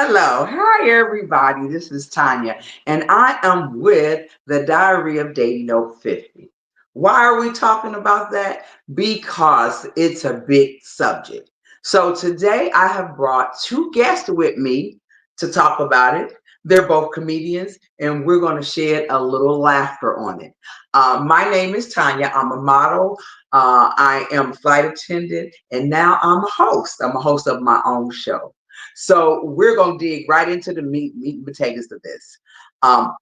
Hello. Hi, everybody. This is Tonya, and I am with the Diary of Dating Over 50. Why are we talking about that? Because it's a big subject. So today I have brought two guests with me to talk about it. They're both comedians, and we're going to shed a little laughter on it. My name is Tanya. I'm a model. I am a flight attendant, and now I'm a host. I'm a host of my own show. So we're gonna dig right into the meat and potatoes of this.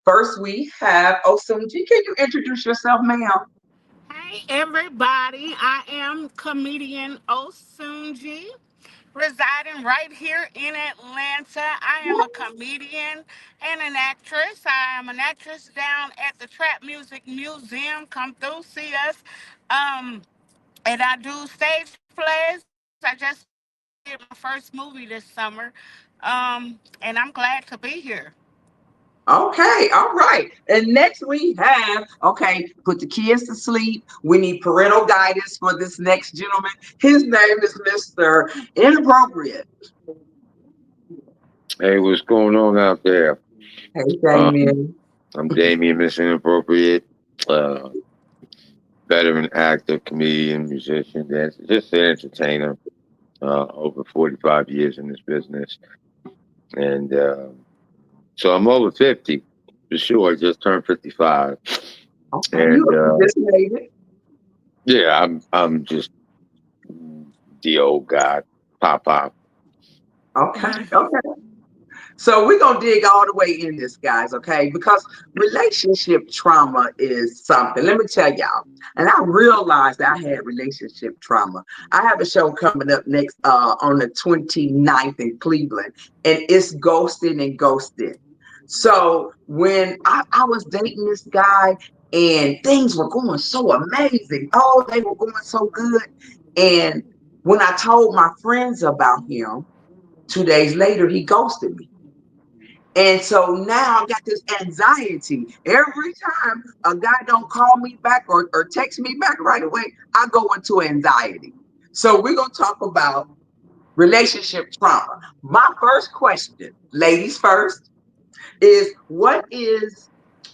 First, we have Osunji. Can you introduce yourself, ma'am? Hey everybody, I am comedian Osunji, residing right here in Atlanta. I am a comedian and an actress. I am an actress down at the Trap Music Museum. Come through, see us. Um, and I do stage plays. I just did my first movie this summer. And I'm glad to be here. Okay, all right. And next we have, okay, put the kids to sleep. We need parental guidance for this next gentleman. His name is Mr. Inappropriate. Hey, what's going on out there? Hey, Um, Damien. I'm Damien, Mr. Inappropriate, uh, veteran actor, comedian, musician, dancer, just an entertainer. Over 45 years in this business, and so I'm over 50 for sure. I just turned 55, Okay, and you just made it. yeah, I'm just the old guy, pop pop. Okay, okay. So we're gonna dig all the way in this, guys, okay? Because relationship trauma is something. Let me tell y'all. And I realized I had relationship trauma. I have a show coming up next on the 29th in Cleveland, and it's ghosting and ghosting. So when I was dating this guy and things were going so amazing. Oh, they were going so good. And when I told my friends about him, 2 days later, he ghosted me. And so now I got this anxiety. Every time a guy don't call me back or text me back right away, I go into anxiety. So we're gonna talk about relationship trauma. My first question, ladies first, is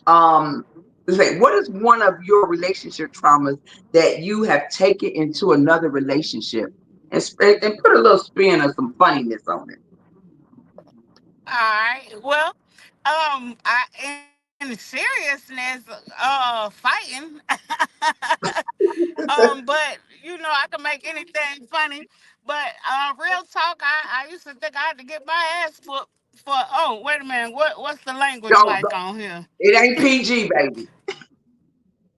um what is one of your relationship traumas that you have taken into another relationship and put a little spin or some funniness on it? All right. Well, I in seriousness, fighting. But I can make anything funny. But real talk, I used to think I had to get my ass whooped for. Oh, wait a minute. What's the language No, like on here? it ain't PG, baby.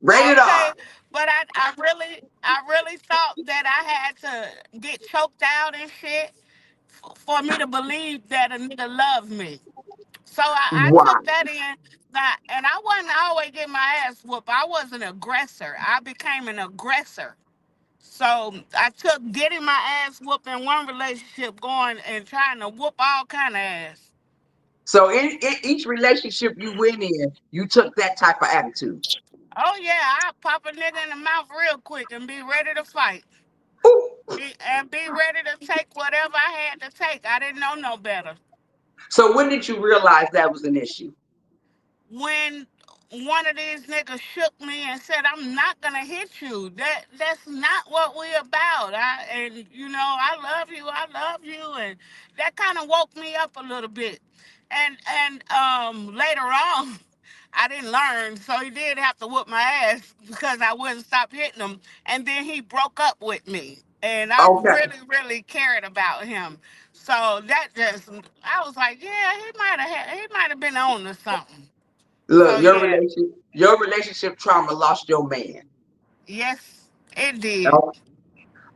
Rated Okay, R. but I really thought that I had to get choked out and shit for me to believe that a nigga loved me. So I Why? took that in that, and I wasn't always getting my ass whooped. I was an aggressor. I became an aggressor. So I took getting my ass whooped in one relationship, going and trying to whoop all kind of ass. So in each relationship you went in, you took that type of attitude. Oh yeah, I pop a nigga in the mouth real quick and be ready to fight. Ooh. Be ready to take whatever I had to take. I didn't know no better. So when did you realize that was an issue? When one of these niggas shook me and said, "I'm not gonna hit you. That's not what we about." I love you, and that kind of woke me up a little bit. And later on, I didn't learn, so he did have to whoop my ass because I wouldn't stop hitting him. And then he broke up with me, and I Okay. really, really cared about him. So that just, I was like, yeah, he might have been on to something. So Look, yeah, your relationship trauma lost your man. yes, it did. Oh,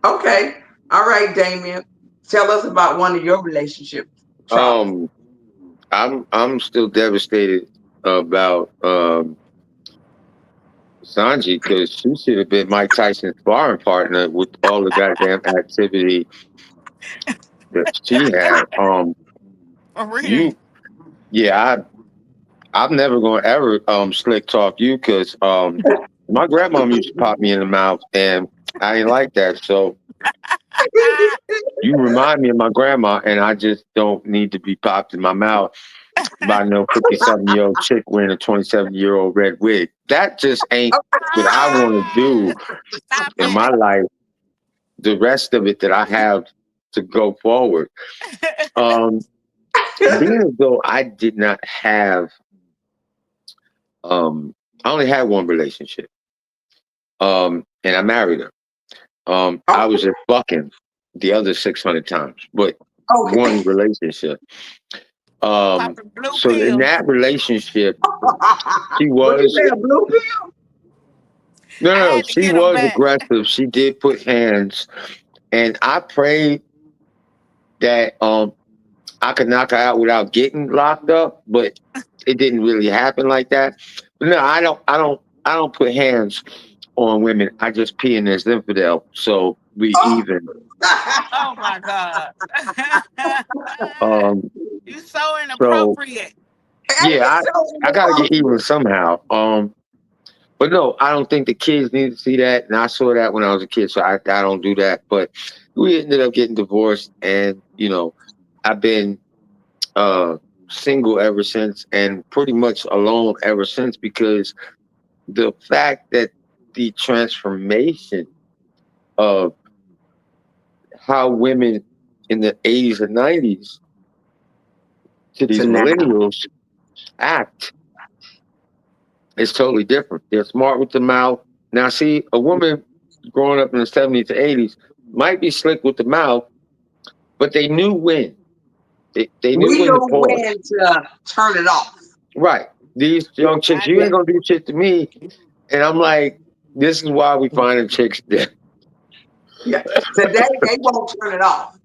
okay. All right, Damien. Tell us about one of your relationship traumas. Um, I'm still devastated about Sanji because she should have been Mike Tyson's sparring partner with all the goddamn activity that she had. For real. You, yeah, I'm never gonna ever slick talk you because My grandmom used to pop me in the mouth, and I ain't like that. So you remind me of my grandma, and I just don't need to be popped in my mouth by no 57-year-old chick wearing a 27-year-old red wig. That just ain't what I want to do Stop in my life. The rest of it that I have to go forward. it. Um, Being as though I did not have, I only had one relationship, and I married her. I was Okay. just fucking the other 600 times, but Okay. one relationship. Um, Popping blue so in pills. that relationship, she What you was say, a blue pill? no, I no, no, had to she get them was back. aggressive. She did put hands, and I prayed that I could knock her out without getting locked up, but it didn't really happen like that. But no, I don't put hands on women. I just pee in this infidel, so we Oh. even. Oh my God. Um, You so so inappropriate. Ain't yeah, it so I got to get even inappropriate? somehow. But no, I don't think the kids need to see that, and I saw that when I was a kid, so I don't do that. But we ended up getting divorced, and I've been uh single ever since, and pretty much alone ever since, because the fact that the transformation of how women in the 80s and 90s to To these now. millennials act is totally different. They're smart with the mouth. Now, see, a woman growing up in the 70s to 80s might be slick with the mouth, but they knew when. They knew We when to know pause. when to turn it off. Right. These Yeah, young chicks, I you ain't yeah, didn't. gonna do shit to me. And I'm like, this is why we finding chicks yeah. Today they won't turn it off.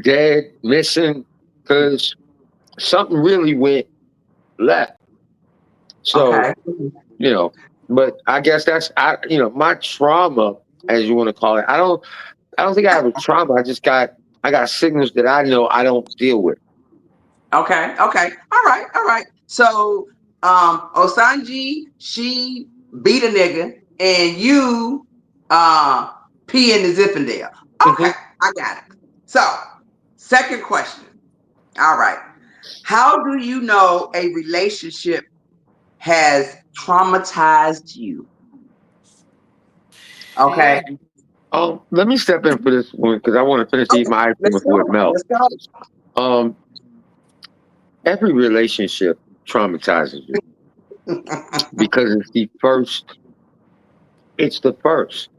dead, missing, because something really went left. So, Okay. you know, but I guess that's my trauma, as you want to call it. I don't think I have a trauma. I got signals that I know I don't deal with. Okay. Okay. All right. All right. So, Osanji, she beat a nigga, and you, uh, pee in the Zippendale. Hmm. Okay, I got it. So, second question. All right. How do you know a relationship has traumatized you? Okay. Shit. Let me step in for this one because I want to finish eating Okay. my ice cream Let's before it go. melts. Let's go. Um, every relationship traumatizes you because it's the first. It's the first.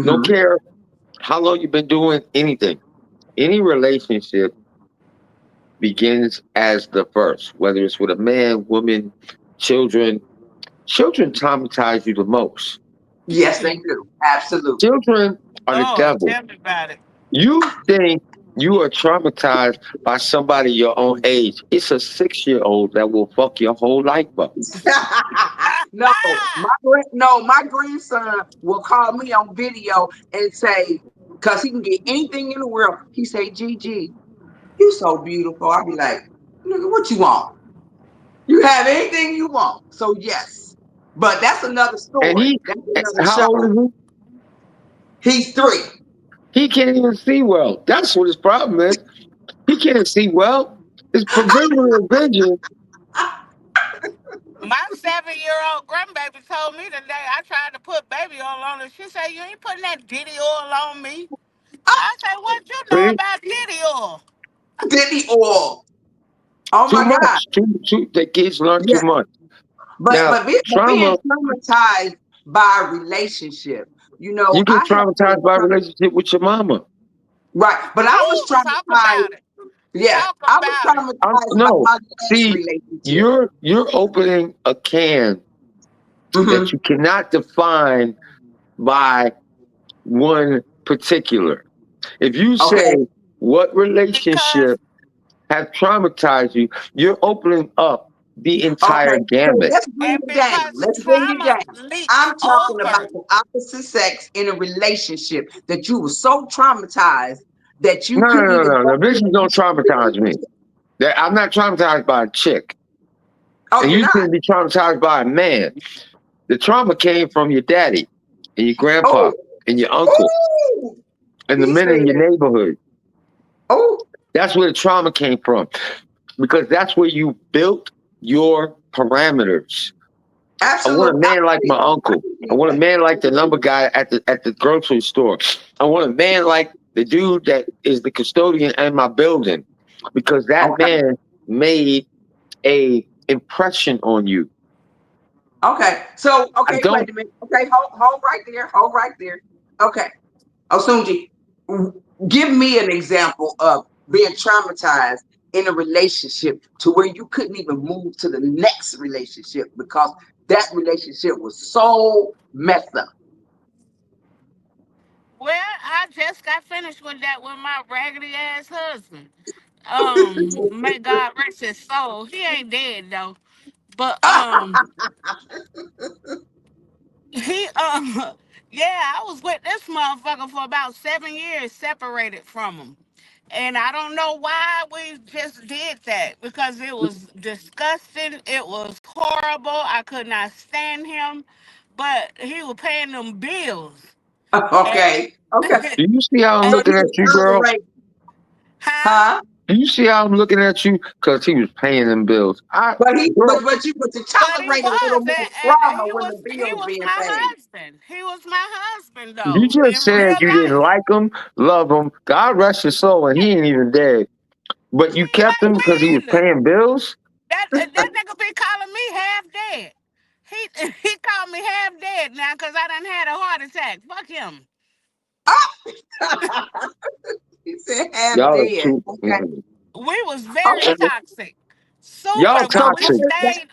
No Hmm. care how long you've been doing anything. Any relationship begins as the first, whether it's with a man, woman, children. Children traumatize you the most. Yes, they do. Absolutely. Children are the Lord, devil. tell me about it. You think you are traumatized by somebody your own age. It's a 6-year-old that will fuck your whole life up. No, my grandson will call me on video and say, because he can get anything in the world. He say, "Gigi, you so beautiful." I'll be like, "Nigga, what you want? You have anything you want." So yes, but that's another And story. That's another how old show. is He's 3. he? He can't even see well. That's what his problem is. He can't see well. His peripheral vision. My 7-year-old grandbaby told me today I tried to put baby oil on her. She said, "You ain't putting that Diddy oil on me." I said, "What you know See? about Diddy oil?" Diddy oil. Oh Too my God. much. The kids learn too Yeah. much. But Now, being trauma, traumatized by a relationship, you get I have traumatized been by a relationship with your mama. right. But I was Ooh, talk traumatized. about it. Yeah, Talk I was about it. traumatized by No, my last see, relationship. you're opening a can that Hmm. you cannot define by one particular. If you Okay. say what Because relationship have traumatized you, you're opening up the entire Okay. So gamut. let's bring and it down. because Let's bring it trauma down. leaks I'm talking about over. the opposite sex in a relationship that you were so traumatized that you No, no, couldn't no, even no, go no. to Bitches the don't next traumatize me. relationship. I'm not traumatized by a chick, Oh, and you're you not. can be traumatized by a man. The trauma came from your daddy and your grandpa Oh, and your uncle oh, and the he men said, in your neighborhood. oh, That's where the trauma came from because that's where you built your parameters. I want a absolutely. man like my I uncle. can I see want a that. man like the number guy at the grocery store. I want a man like the dude that is the custodian in my building because that Okay. man made a impression on you. Okay. So, I okay, don't. wait a minute. Okay, hold right there. Hold right there. Okay. Osunji, give me an example of being traumatized in a relationship to where you couldn't even move to the next relationship because that relationship was so messed up. Well, I just got finished with that with my raggedy ass husband. May God rest his soul. He ain't dead though. But he yeah, I was with this motherfucker for about 7 years, separated from him. And I don't know why we just did that because it was disgusting. It was horrible. I could not stand him, but he was paying them bills. And, Okay. Okay. Do you see how I'm So and he looking at was you, girl? tolerating, huh? huh? Do you see how I'm looking at you? Because he was paying them bills. Girl, But you But he tolerate a little was, more trauma he when was, the he bills was being my paid. husband. He was my husband, you though, just in said real you didn't life. like him, love him. God rest his soul, and he ain't even dead. But He you ain't kept like him because he was me either. paying bills. That nigga be calling me half dead. He he called me half dead now because I done had a heart attack. Fuck him. He said half Y'all are dead. too. Okay. We was very Okay. toxic, Y'all super. So But we toxic. stayed.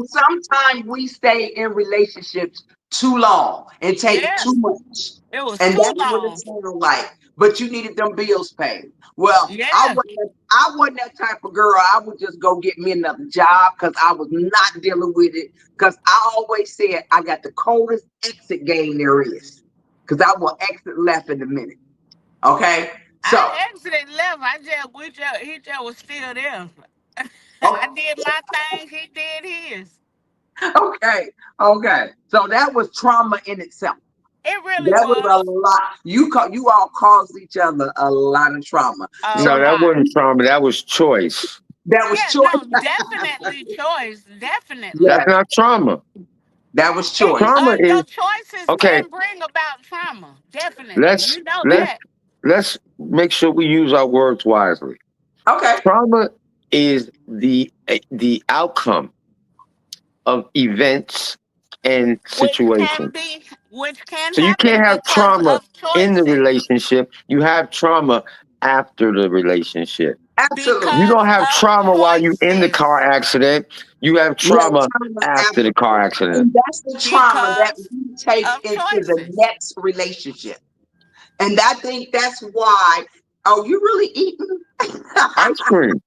sometimes we stay in relationships too long and take Yeah, too much. it was And too that's what it long. sounded like. But you needed them bills paid. Well, Yeah, I wasn't that type of girl. I would just go get me another job because I was not dealing with it. Because I always said I got the coldest exit game there is. Because I will exit left in a minute. Okay. So, I exited left. He just was still there. I oh, did my thing. He did his. okay. Okay. So that was trauma in itself. It really That was a was lot. You all caused each other a lot of trauma. a So No, that lot. wasn't trauma. That was choice. that was Yeah, choice. no, definitely choice. That's Yeah, Definitely. not trauma. that was It, choice. Trauma your is choices okay. can bring about trauma. Definitely. Let's You know let's that. let's make sure we use our words wisely. Okay. Trauma is the outcome of events and Which can situations. be, which can So you happen can't have because trauma of in the choices. relationship. You have trauma after the relationship. Absolutely. You Because don't have of trauma while you're in the car choices. accident. You have You have trauma trauma after after. the car accident. And that's the trauma that Because we take of into the choices. next relationship. And I think that's why. Oh, you really eating? Ice cream.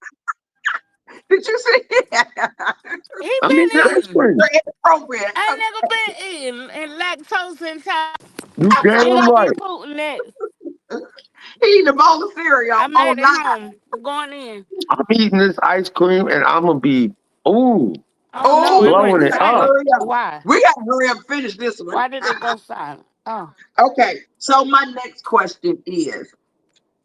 Did you see that? He I mean, been ice eating. cream. You're inappropriate. That nigga been eating and lactose intolerant. You He damn gonna be right. putting that. He eating a bowl of cereal I made it online. home. I'm going in. I'm eating this ice cream and I'm gonna be ooh Oh no, it Oh, went blowing we it gotta up. silent. hurry up. Why? We gotta hurry up and finish this one. Why did it go silent? Oh, Okay, so my next question is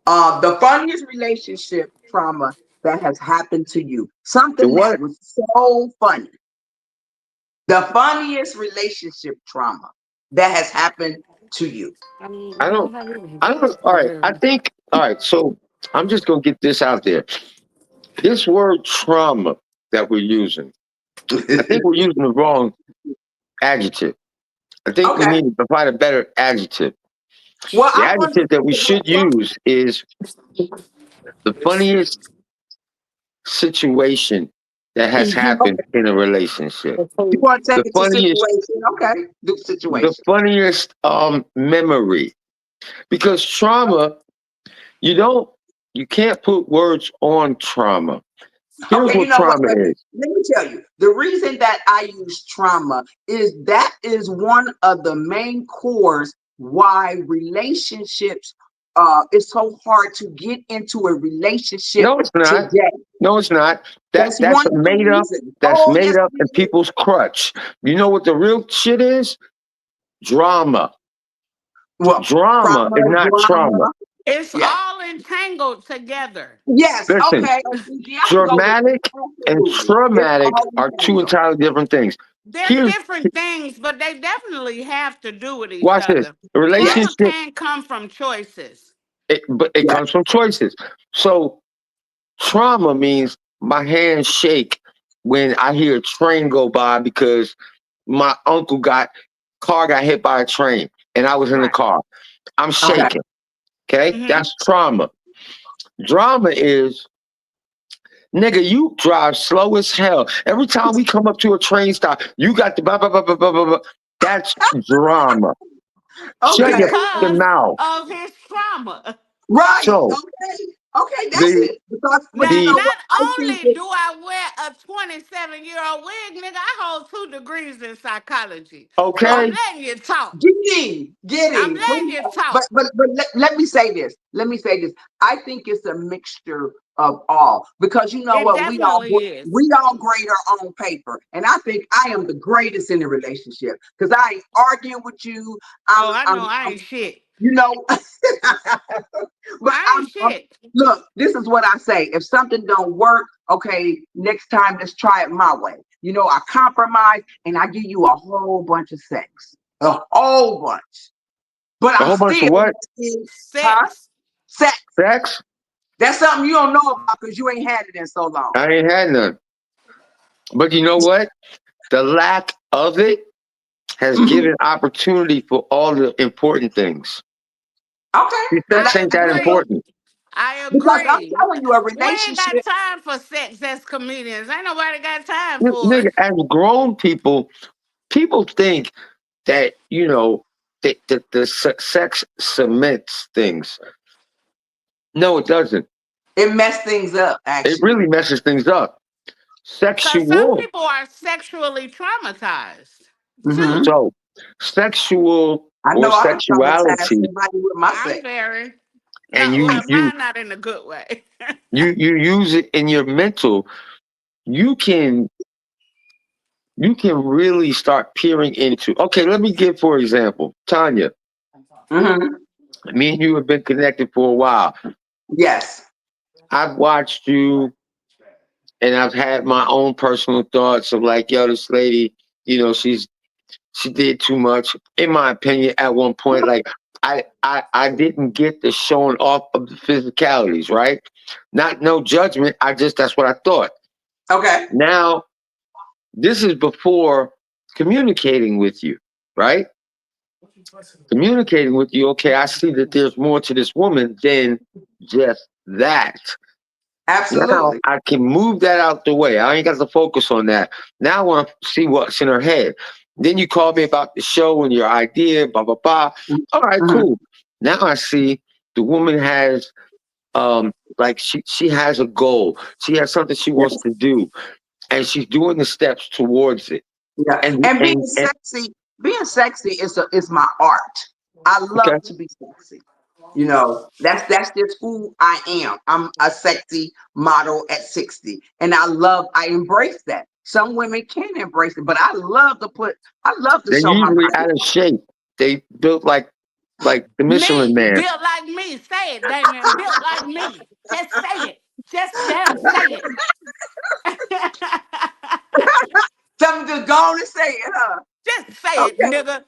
the funniest relationship trauma that has happened to you. The Something that what? was so funny. The funniest relationship trauma that has happened to you. I I'm don't. not eating. I don't. All right. I think. All right. So I'm just gonna get this out there. This word trauma that we're using. I think we're using the wrong adjective. I think we Okay. need to find a better adjective. Well, The I want adjective that we should use is the funniest situation that has happened okay. in a relationship. You want to take The it to funniest, situation? Okay. Do the situation. funniest memory. Because trauma, you don't, you can't put words on trauma. Here's Okay, you what know what? trauma is. Let me tell you. The reason that I use trauma is that is one of the main cores why relationships it's so hard to get into a relationship No, it's not. today. No, it's not. That's That's one a of the made up. reasons. That's Oh, made yes, up it in is. people's crutch. You know what the real shit is? Drama. Well, Drama trauma, is not trauma. drama. It's Yeah. all entangled together. Yes. Listen, Okay. Yeah, I can go with that. dramatic and Absolutely. It's traumatic all are two entangled. entirely different things. They're Here's different things, but they definitely have to do with each watch this. other. A Yes. Trauma relationship, can come from choices. but it Yes. comes from choices. So trauma means my hands shake when I hear a train go by because my uncle got hit by a train and I was in the Right. car. I'm Okay. shaking. Okay, Hmm. that's trauma. Drama is nigga, you drive slow as hell. Every time we come up to a train stop, you got the blah blah blah blah blah blah. Blah. That's drama. Shut your Okay. fucking Because mouth. of his trauma. Right. So Okay. Okay. That's the it. Because, but you Now, the know what? not I think only that, do I wear a 27-year-old wig, nigga, I hold 2 degrees in psychology. So I'm okay, letting you talk. get I'm him. letting you talk. But let me say this. Let me say this. I think it's a mixture of all because you know It what? definitely is. We all grade our own paper, and I think I am the greatest in the relationship because I ain't arguing with you. Oh, I know I I'm ain't shit. you know, but I ain't shit. look. This is what I say. If something don't work, okay, next time let's try it my way. You know, I compromise and I give you a whole bunch of sex, a whole bunch. But a I'm whole bunch of still, what huh? Sex. Sex. sex. That's something you don't know about because you ain't had it in so long. I ain't had none. But you know what? The lack of it has Mhm. given opportunity for all the important things. Okay. See, The sex I ain't that agree. important. I because I'm agree. telling you, a We ain't got relationship. time for sex as comedians. Ain't nobody got time for Nigga, it. as grown people, people think that the sex cements things. No, it doesn't. It messed things up, It actually. really messes things up. Because some Sexual, people are sexually traumatized Hmm. too. so sexual I or know I can traumatize sexuality, somebody with my I'm sex. very and no, well, mine not in a good way. you use it in your mental. You can you can really start peering into. Okay, let me give for example, Tanya. Hmm. Me and you have been connected for a while. Yes. I've watched you and I've had my own personal thoughts of like, yo, this lady, she did too much, in my opinion, at one point. Like I didn't get the showing off of the physicalities, right? Not no judgment. That's what I thought. Okay. Now, this is before communicating with you, right? Communicating with you, okay, I see that there's more to this woman than just that. Now Absolutely. I can move that out the way. I ain't got to focus on that. Now I want to see what's in her head. Then you call me about the show and your idea, blah blah blah. All right, Hmm. cool. Now I see the woman has like she has a goal. She has something she wants Yes. to do, and she's doing the steps towards it. Yeah. And And and being sexy is my art. I love okay. to be sexy. You know, that's just who I am. I'm a sexy model at 60. And I embrace that. Some women can embrace it, but I love to They're show my usually body. out of shape. They built like the Michelin Me, Man. built like me. Say it, Damien. Built like me. Just say it. Just damn say it. Something to go on and say it, huh? Just say it, Okay. nigga.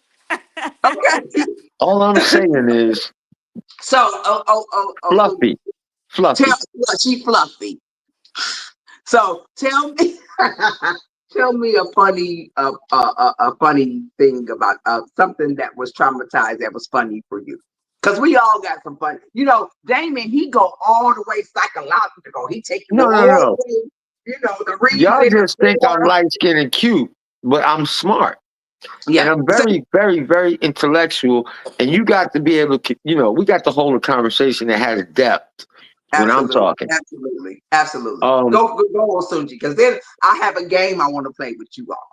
Okay. All I'm saying is So, so fluffy, tell fluffy. she fluffy. So tell me, tell me a funny thing about something that was traumatized that was funny for you. Cause we all got some fun. You know, Damon, he go all the way psychological. He take you No, no, all no. the way, the reason Y'all and just think I'm more. light skinned and cute, but I'm smart. And Yeah. I'm very, very, very intellectual. And you got to be able to, we got to hold a conversation that has depth when I'm Absolutely, talking. absolutely. Um, Go on, Sunji, because then I have a game I want to play with you all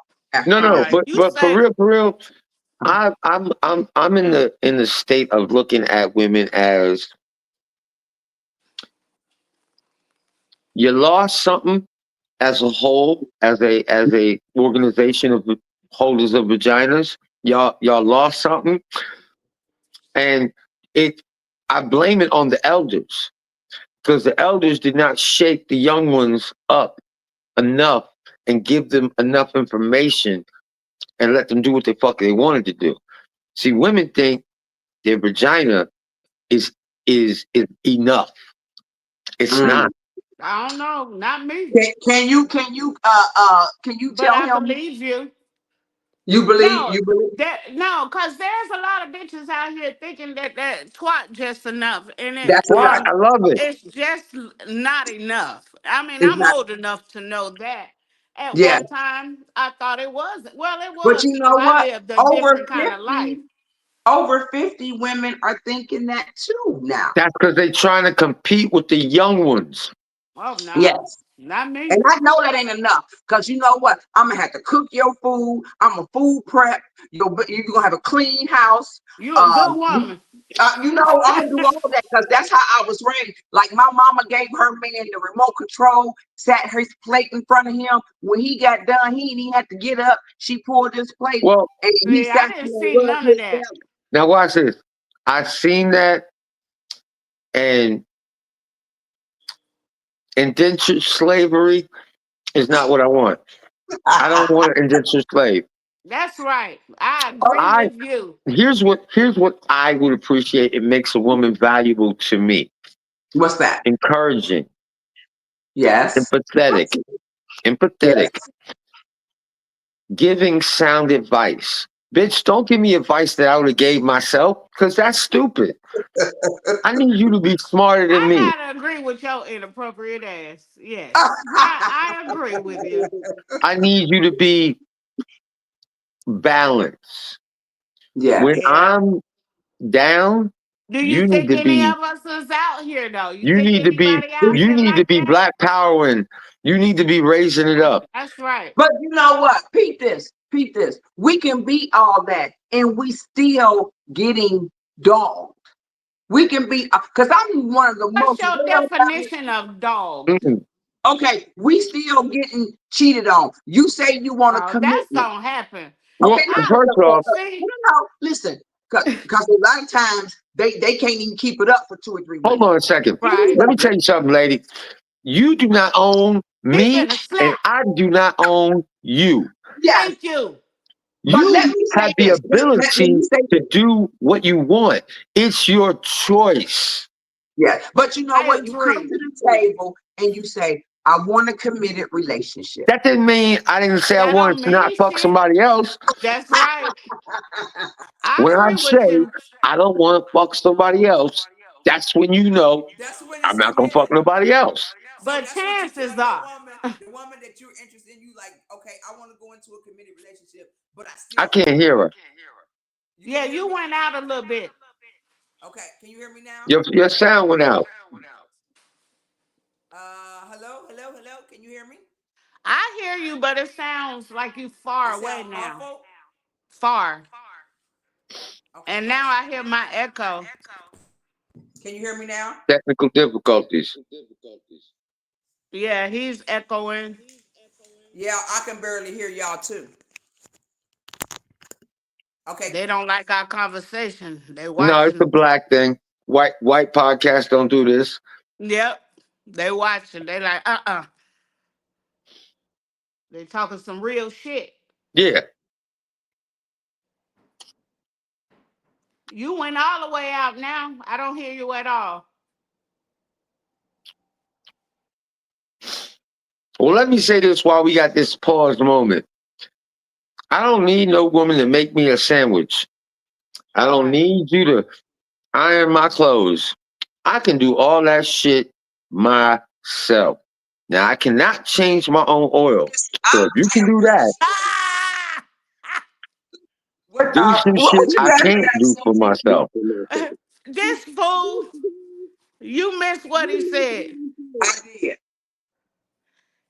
no, after All no, this. right. but You but say for real, I'm in the state of looking at women as You lost something as a whole, as a organization of holders of vaginas. Y'all lost something, and it. I blame it on the elders because the elders did not shake the young ones up enough and give them enough information and let them do what the fuck they wanted to do. See, women think their vagina is is enough. It's Mm. not. I don't know, not me, Can you but tell I him believe you. you believe No, you believe no, cause there's a lot of bitches out here thinking that twat just enough, and that's Right. enough? I love it. it's just not enough. I mean, It's I'm not. old enough to know that. At Yeah, one time, I thought it was. Well, it but was you because know I what? lived a Over different kind of life. 50, over 50 women are thinking that too now. That's because they're trying to compete with the young ones. Oh no, Yes. not And me. I know that ain't enough because you know what? I'm gonna have to cook your food. I'm a food prep. You're gonna have a clean house. You a good Um, woman. I'm gonna do all that because that's how I was raised. Like my mama gave her man the remote control, sat his plate in front of him. When he got done, he didn't even have to get up. She poured his plate Well, and he See, I sat didn't there and see rubbed none of his that. belly. now watch this. I've seen that, and indentured slavery is not what I want. I don't want an indentured slave. That's right. I agree I with you. here's what I would appreciate. It makes a woman valuable to me. What's that? Encouraging, Yes. empathetic, empathetic, Yes. giving sound advice. Bitch, don't give me advice that I would have gave myself because that's stupid. I need you to be smarter than me. I gotta agree with your inappropriate ass. Yes, I agree with you. I need you to be balanced. When Yes. Yeah. I'm down, Do you you need think to any be of us is out here though? You you think need to be anybody out you here need to like be that? black power and you need to be raising it up. That's right. But you know what? Peep this. Peep this. We can be all that and we still getting dogged. We can be because I'm one of the What's most your well definition of dogged? Mm. okay, we still getting cheated on. You say you want a Oh, that's commitment. gonna happen. Well, Okay, I first off, see. no, listen, because a lot of times they can't even keep it up for 2 or 3 weeks. hold on a second. Right. Let me tell you something, lady. You do not own He me, finna and slap. I do not own you. Yes, Thank you. but let You me have say the this. Let me ability say to this. do what you want. It's your choice. Yeah, but you know I what? You come agree. to the table and you say, "I want a committed relationship." That didn't mean I didn't say I That wanted don't to not mean fuck shit. somebody else. That's right. I When I agree with say you. I don't want to fuck somebody else, that's when you know That's when it's I'm not gonna fuck committed. nobody else. So But that's what you chances telling the are, woman, the woman that you're interested in. You like, okay, I want to go into a committed relationship, but I I still can't hear her. You yeah, can't hear you me? went out a little bit. Okay, can you hear me now? Your sound went out. Hello, hello, hello. Can you hear me? I hear you, but it sounds like you far It away sound now. muffled. Far. Okay, And hold now on. I hear my echo. Can you hear me now? Technical difficulties. Yeah, he's echoing. Yeah, I can barely hear y'all too. Okay, They don't like our conversation. They No, it's watching a us. black thing. White podcasts don't do this. Yep. They watching. They like, They talking some real shit. Yeah. You went all the way out now. I don't hear you at all. Well, let me say this while we got this pause moment. I don't need no woman to make me a sandwich. I don't Right. need you to iron my clothes. I can do all that shit myself. Now I cannot change my own oil. So if you can do that, Ah! do some What shit you I laughing can't at, do for Susie? myself. This fool, you missed what he said. I did.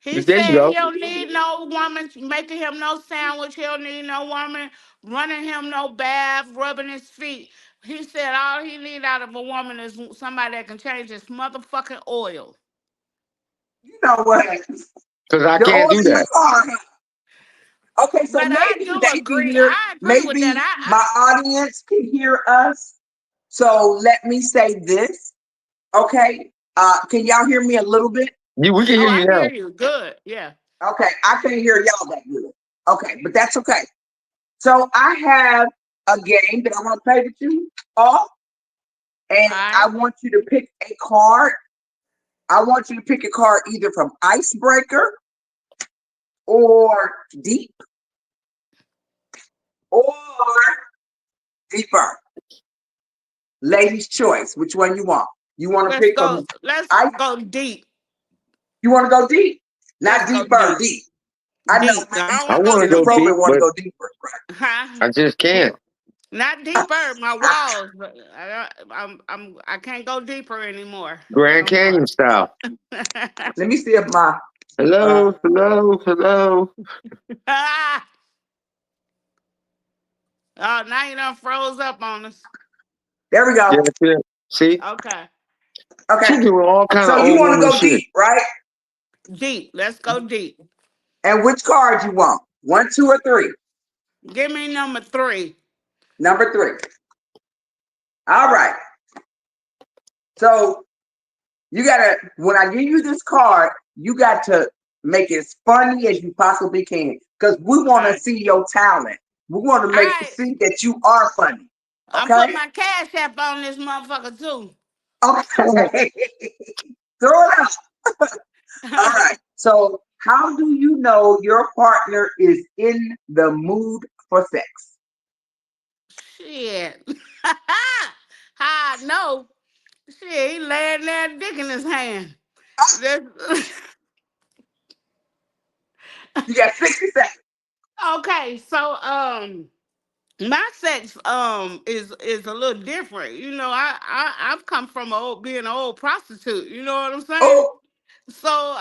He There you said he go. don't need no woman making him no sandwich. He don't need no woman running him no bath, rubbing his feet. He said all he need out of a woman is somebody that can change his motherfucking oil. You know what? Because I The can't oil do in the that. car. Okay, so But I maybe do they can agree. hear, I agree with that. maybe my audience can hear us. So let me say this. Okay. Can y'all hear me a little bit? We can Oh, hear I you hear now. you. Good. Yeah. Okay, I can't hear y'all that good. Okay, but that's okay. So I have a game that I want to play with you all, and All I right. want you to pick a card. I want you to pick a card either from Icebreaker or Deep or Deeper. Ladies' choice. Which one you want? You want to Let's pick go. from Let's I? go deep. You want to go deep? Let's Not go deeper, deep. deep. I know Deep. I don't I want to go want to Mr. go deep. deep, Inappropriate want to but go deeper, Huh? I just can't. Not deeper. My right? walls. I can't go deeper anymore. Grand No more. Canyon style. Let me see if my uh, Hello, hello, hello. Ah! Oh, now you done froze up on us. there we go. Yeah, yeah. See, Okay. Okay. she doing all kind So of you old want to woman go shit. deep, right? Deep. Let's go deep. And which card you want? One, two, or three? Give me number 3. Number three. All right. So you gotta when I give you this card, you got to make it as funny as you possibly can. Because we All want to right. see your talent. We want to All make right. see that you are funny. I'm Okay? putting my cash app on this motherfucker too. Okay. Throw it out. All right. So how do you know your partner is in the mood for sex? Shit. How I know? Shit, he laying there, dick in his hand. That's- You got 60 seconds. okay, so my sex is a little different. You know, I've come from being an old prostitute. You know what I'm saying? Oh, So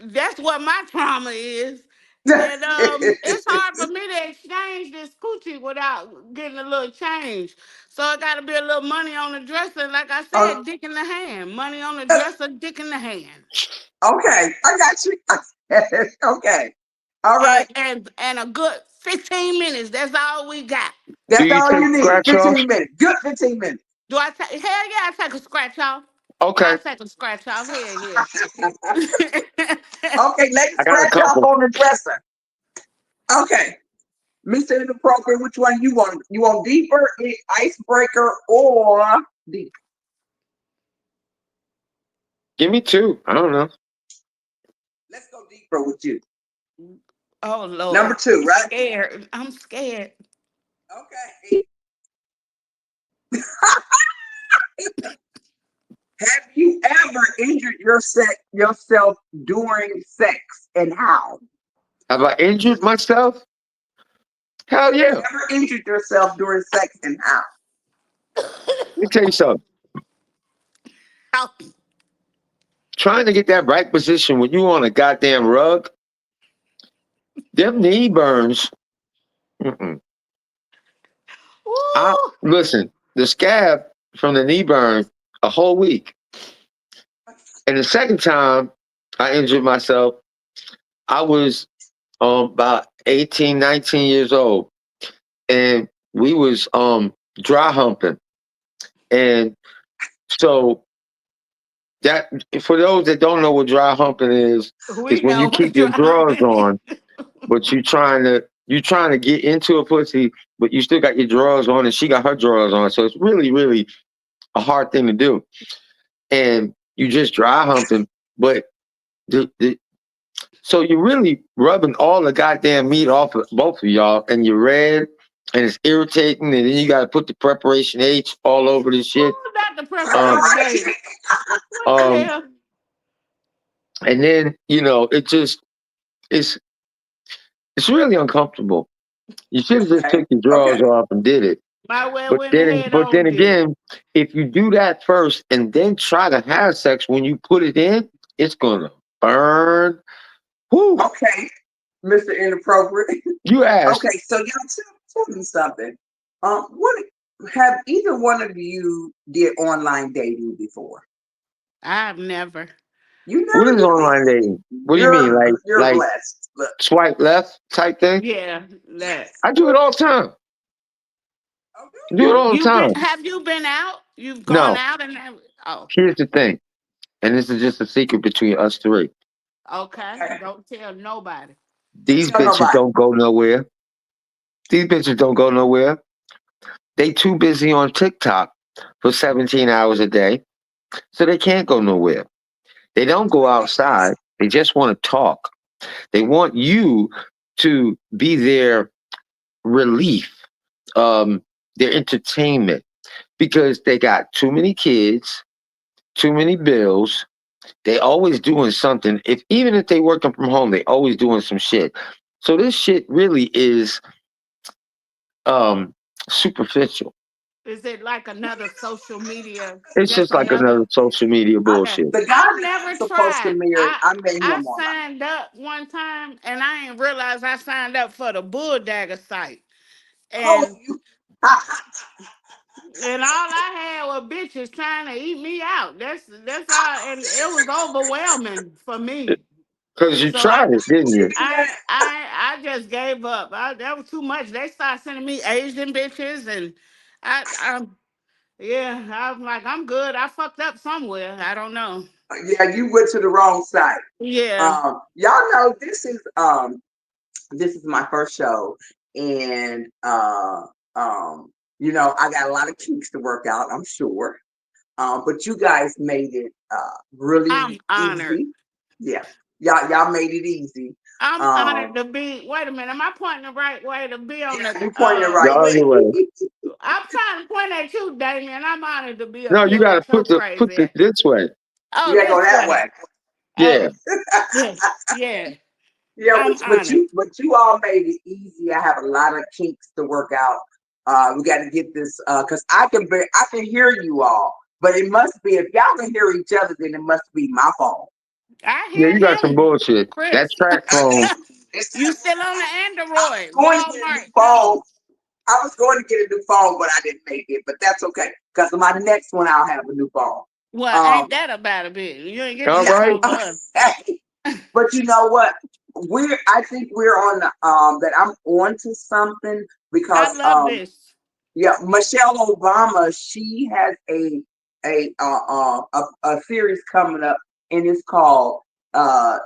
that's what my trauma is. And it's hard for me to exchange this coochie without getting a little change. So it got to be a little money on the dresser. Like I oh, said, dick in the hand. Money on the dresser, dick in the hand. okay. I got you. Okay. All right. And a good 15 minutes. That's all we got. Do That's you all take you need. scratch off? 15 minutes. Good 15 minutes. Do I take? Hell yeah, I take a scratch off. I Okay, take a scratch off. Hell yeah. Okay, let it I got a scratch off couple. on the dresser. Okay. Mr. Inappropriate, which one you want? You want deeper, icebreaker, or deep? Give me two. I don't know. Let's go deeper with you. Oh Number Lord, two, I'm right? scared. I'm scared. Okay. Have you ever injured yourself during sex, and how? Have I injured myself? Hell Have you yeah. ever injured yourself during sex, and how? Let me tell you something. Oh, Trying to get that right position when you on a goddamn rug, them knee burns. Mm-mm. I woo. listen. The scab from the knee burn a whole week, and the second time I injured myself, I was about 18, 19 years old, and we was dry humping, and so that for those that don't know what dry humping is We when know you what keep your drawers driving on, is. but you trying to get into a pussy, but you still got your drawers on, and she got her drawers on, so it's really really a hard thing to do, and you just dry humping, but the so you're really rubbing all the goddamn meat off of both of y'all, and you're red, and it's irritating, and then you got to put the preparation H all over the shit. Ooh, not the Um, preparation age. What the um, hell? and then it's it's really uncomfortable. You should have just Okay. took your Okay. drawers off and did it. Might well But went then, ahead but on then did it. again, if you do that first and then try to have sex when you put it in, it's gonna burn. Whoo! Okay. Mr. Inappropriate. You asked. Okay. So y'all tell me something. What have either one of you did online dating before? I've never. You What never is do that. online dating? What do you mean? You're Like blessed. Look, swipe left type thing? Yeah, that. yes. I do it all the time. I Okay. do it all the You been? time. Have you been out? You've gone No, out and oh, here's the thing, and this is just a secret between us three. okay. Okay. Don't tell nobody. Don't These tell bitches nobody. don't go nowhere. These bitches don't go nowhere. They too busy on TikTok for 17 hours a day, so they can't go nowhere. They don't go outside. They just want to talk. They want you to be their relief, their entertainment, because they got too many kids, too many bills. They always doing something. If even if they working from home, they always doing some shit. So this shit really is um superficial. Is it like another social media? It's Just just like another. another social media Okay. bullshit. The guy I've that never I'm supposed to tried. marry, I met him I online. signed up one time and I didn't realize I signed up for the Bulldagger site. Oh, And you. all I had were bitches trying to eat me out. That's all, and it was overwhelming for me. Because you So I tried it, didn't You you? do I that? I I just gave up. That was too much. They started sending me Asian bitches, and I yeah, I was like, I'm good. I fucked up somewhere. I don't know. Yeah, you went to the wrong side. Yeah. Y'all know this is my first show, and I got a lot of kinks to work out. I'm sure, but you guys made it I'm really honored. easy. Yeah, y'all made it easy. I'm honored Um, to be. Wait a minute. Am I pointing the right way to be on yeah, the? you pointing the The right other way. way. I'm trying to point at you, Damien. I'm honored to be up No, you here gotta with your put crazy it ass. this way. Oh, You gotta go this that way. way. Yeah. Oh, yeah, yeah. Yeah, I'm honored. but you all made it easy. I have a lot of kinks to work out. We got to get this because I can hear you all, but it must be if y'all can hear each other, then it must be my phone. I Yeah, you got hear some him, bullshit. That Chris. track phone. You still on the I was Android, going to get a new Walmart? phone. No. I was going to get a new phone, but I didn't make it. But that's okay because my next one I'll have a new phone. Well, Um, ain't that about a bit? You ain't get the All new yeah, right. phone for us. but you know what? I think we're on the that I'm on to something because I love this. yeah, Michelle Obama, she has a series coming up, and it's called uh,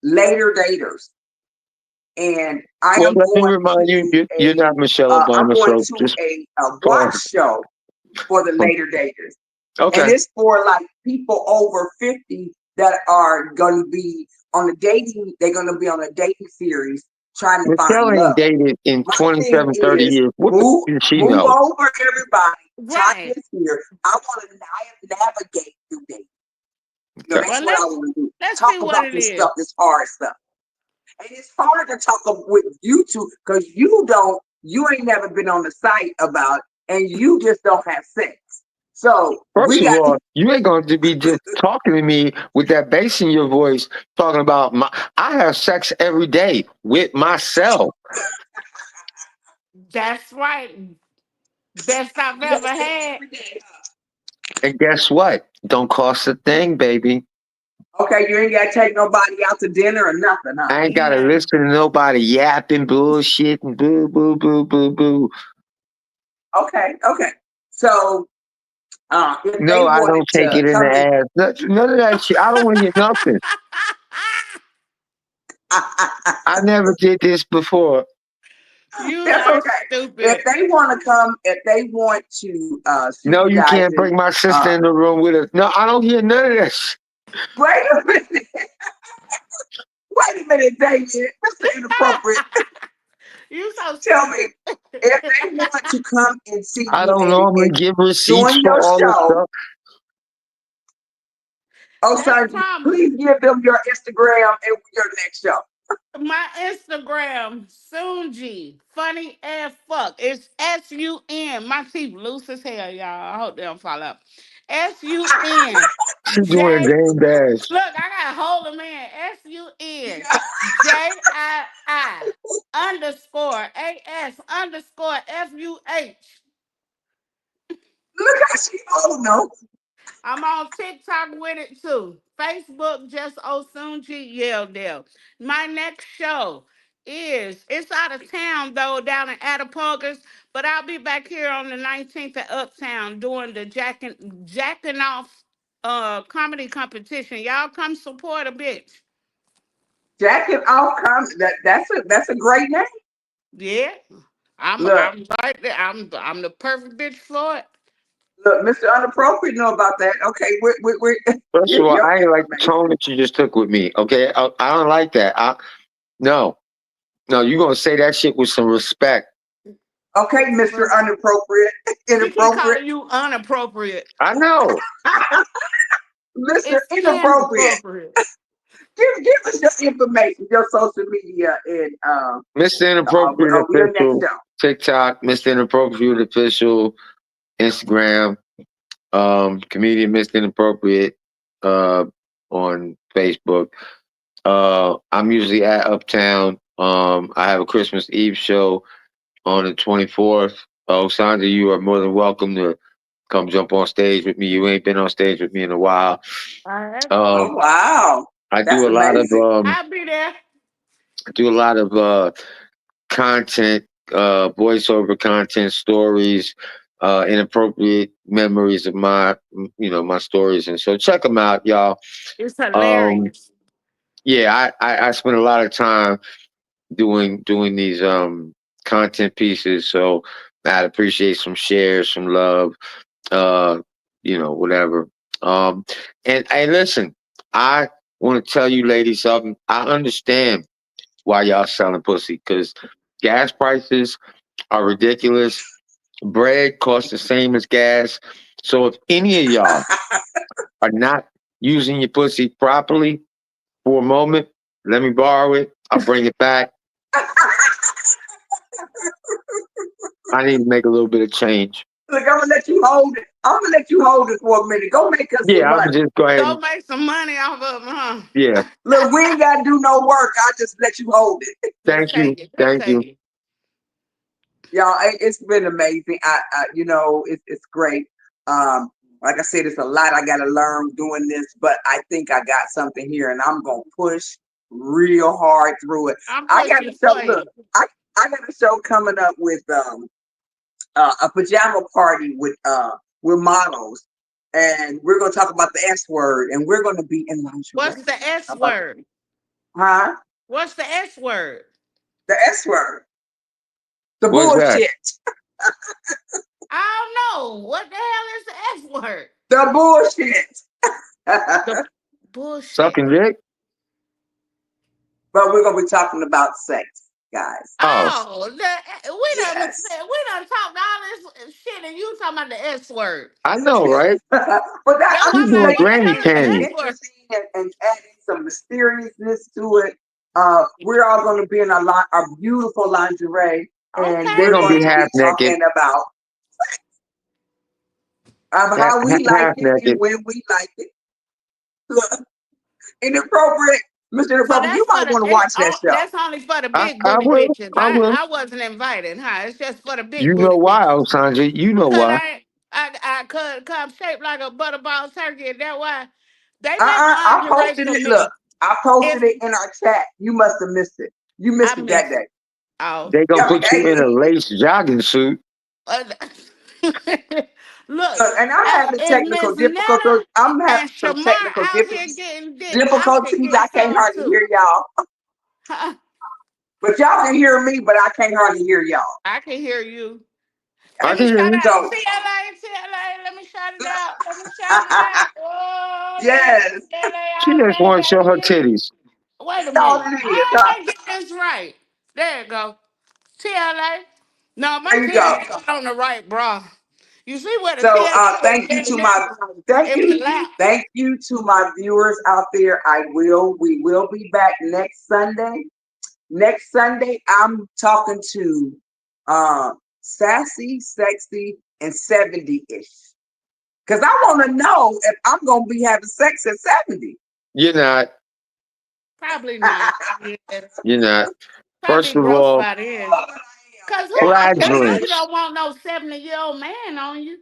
Later Daters, and I Well, am let me going remind you, to you're not Michelle I'm Obama, going so to just a watch pause. show for the Later Daters, and Okay. it's for like people over 50 that are going to be on a dating. They're going to be on a dating series trying to find Michelle ain't love. dated in My thing 27, 30 is years. What the move f- does she move know? over everybody. Right. Tanya's here. I want to navigate through dating. Okay. That's Well, what I want to do. let's Talk see what about it this is. stuff, this hard stuff. And it's hard to talk with you two because you ain't never been on the site about, and you just don't have sex. So First we of got all, you ain't going to be just talking to me with that bass in your voice, talking about my. I have sex every day with myself, That's right. Best I've you ever have sex had. every day. and guess what? Don't cost a thing, baby. Okay, you ain't got to take nobody out to dinner or nothing, huh? I ain't got to Nothing. listen to nobody yapping bullshit and boo, boo, boo, boo, boo. Okay, okay. So if they No, I wanted don't take to it in the come in, ass. None of that shit. I don't want to hear nothing. I never did this before. You that's are okay. If stupid. they want to come, if they want to see No, you you guys, can't and bring my sister uh, in the room with us. No, I don't hear none of this. wait a minute, wait a minute, David, Mr. Inappropriate. You so Tell me, stupid. if they want to come and see I you don't and, normally and give receipts join for your all this show, stuff. oh, That's son, trauma. please give them your Instagram and your next show. My Instagram, Soonji, funny as fuck. It's SUN. My teeth loose as hell, y'all. I hope they don't fall out. SUN She doing a J. game dash. Look, I gotta hold them in. SUN Yeah, JII underscore AS underscore FUH. look how she, oh no. I'm on TikTok with it too. Facebook, just Osunji Yeldale. My next show it's out of town though, down in Attapogas, but I'll be back here on the 19th at Uptown doing the jacking off comedy competition. Y'all come support a bitch. Jacket off that's a great name. Yeah. Look, I'm right there. I'm the perfect bitch for it. look, Mr. Unappropriate know about that. Okay, we're First of all, your I ain't like the information. tone that you just took with me. Okay, I don't like that. No, no, you gonna say that shit with some respect. Okay, Mr. Unappropriate, She keep inappropriate, calling you unappropriate. I know, Mr. It's Inappropriate. inappropriate. Give us your information, your social media, and Mr. Inappropriate your next official show. TikTok, Mr. Inappropriate official Instagram, comedian Mr. Inappropriate on Facebook. I'm usually at Uptown. I have a Christmas Eve show on the 24th. Sandra, you are more than welcome to come jump on stage with me. You ain't been on stage with me in a while. All right. Oh Um, wow, I that's do a lot of amazing. I'll be there. content, voiceover content, stories, inappropriate memories of my stories, and so check them out, y'all. It's Um, hilarious. yeah, I spend a lot of time doing these content pieces, so I'd appreciate some shares, some love, uh, whatever. Um, and listen, I want to tell you ladies something. I understand why y'all selling pussy because gas prices are ridiculous. Bread costs the same as gas. So if any of y'all are not using your pussy properly for a moment, let me borrow it. I'll bring it back. I need to make a little bit of change. Look, I'm gonna let you hold it. I'm gonna let you hold it for a minute. Go make us some Yeah, I'm money. just go ahead Go and make some money off of them, huh? yeah. Look, we ain't gotta do no work. I just let you hold it. Just Thank you, take it. Just thank take you. it. Y'all, it's been amazing. It's great. Um, like I said, it's a lot I got to learn doing this, but I think I got something here, and I'm gonna push real hard through it. I'm I got a pushing show. for Look, you. I got a show coming up with a pajama party with models, and we're gonna talk about the S word, and we're gonna be in What's lingerie. the S How about word? that? Huh? What's the S word? The S word, the What's that? bullshit, I don't know. What the hell is the S word? the bullshit. The bullshit. Sucking dick? But we're gonna be talking about sex, guys. Oh, Oh, Yes. we done talked all this shit, and you talking about the S word. I know, right? But Yo, I'm You just I'm like, doing what the making granny hell it is the more S panties. word? interesting and adding some mysteriousness to it. We're all going to be in a beautiful lingerie, and Okay They're we're gonna going be then. to half be naked, talking about how we like half it and naked. when we like it. Look, inappropriate, Mr. So Inappropriate. You that's might for want to watch that show. that's only for the I, big I booty will. bitches. I will. I wasn't invited, huh? It's just for the You big know booty why, bitches. Osanja? You know Cause why. cause I'm shaped like a butterball turkey, and that why they make I lingerie posted for it. Look, me. I posted If it in our chat. You must have missed it. You I missed it that miss day. oh, They gonna put you in Okay. a lace jogging suit. uh, look, Look, and I'm having is technical Miss difficulties. Netta I'm having and some Shamar technical out here getting dick? I can difficulties. get I can't some hardly too. hear y'all. I But y'all can hear me, but I can't hardly hear y'all. can hear you. I Let me can hear shout you. out So, TLA. Let me shout it out. Let me shout it out. Oh, yeah, yes, TLA She all just day, want to show her baby. titties. Wait a that's all minute. it is. I ain't get this right. There you go. TLA. No, my There you titties go. is on the right, bro. You see where the So, TLA is thank you there to now? thank It's the you, lap. thank you to my viewers out there. We will be back next Sunday. Next Sunday, I'm talking to sassy, sexy, and 70-ish. Because I want to know if I'm going to be having sex at 70. You're not. Probably not. Yeah. You're not. Probably First of gross all, by then. Cause Yes, you know flatulence. you don't want no 70-year-old man on you.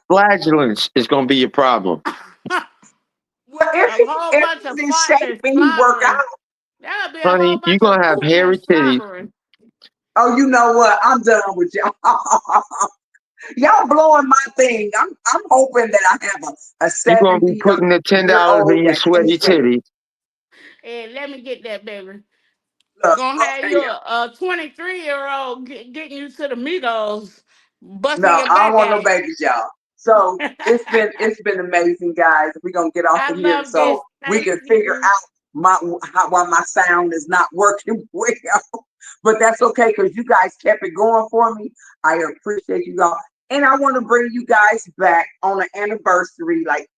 Flatulence is going to be your problem. Well, A whole if bunch he's of in shape farting and and he work slobbering. out, That'll be a whole Honey, you're bunch going of to have pooping and hairy titties. slobbering. oh, you know what? I'm done with y'all. Y'all blowing my thing. I'm hoping that I have a You're going to be 70 putting the year $10 in old your that can sweaty sing. titties. Hey, let me get that, baby. Look, Gonna have okay, you a 23-year-old getting you to the Migos, no, busting your I don't back want no out. babies, y'all. So it's been amazing, guys. We're gonna get off I of here love so this. we Thank can figure you. out why my sound is not working well. But that's okay because you guys kept it going for me. I appreciate you all. And I want to bring you guys back on an anniversary, like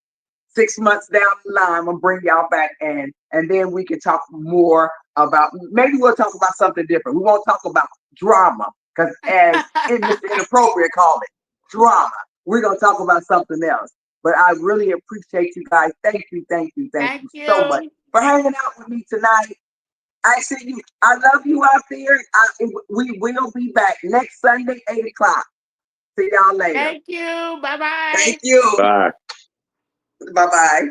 6 months down the line. I'm gonna bring y'all back and then we can talk more about, maybe we'll talk about something different. We won't talk about drama because as Mr. Inappropriate called it, drama. We're gonna talk about something else. But I really appreciate you guys. Thank you, thank you, thank Thank you so much you. for hanging out with me tonight. I see you. I love you out there. We will be back next Sunday, 8 o'clock. See y'all later. Thank you. Bye Thank bye. you. Bye. Bye bye.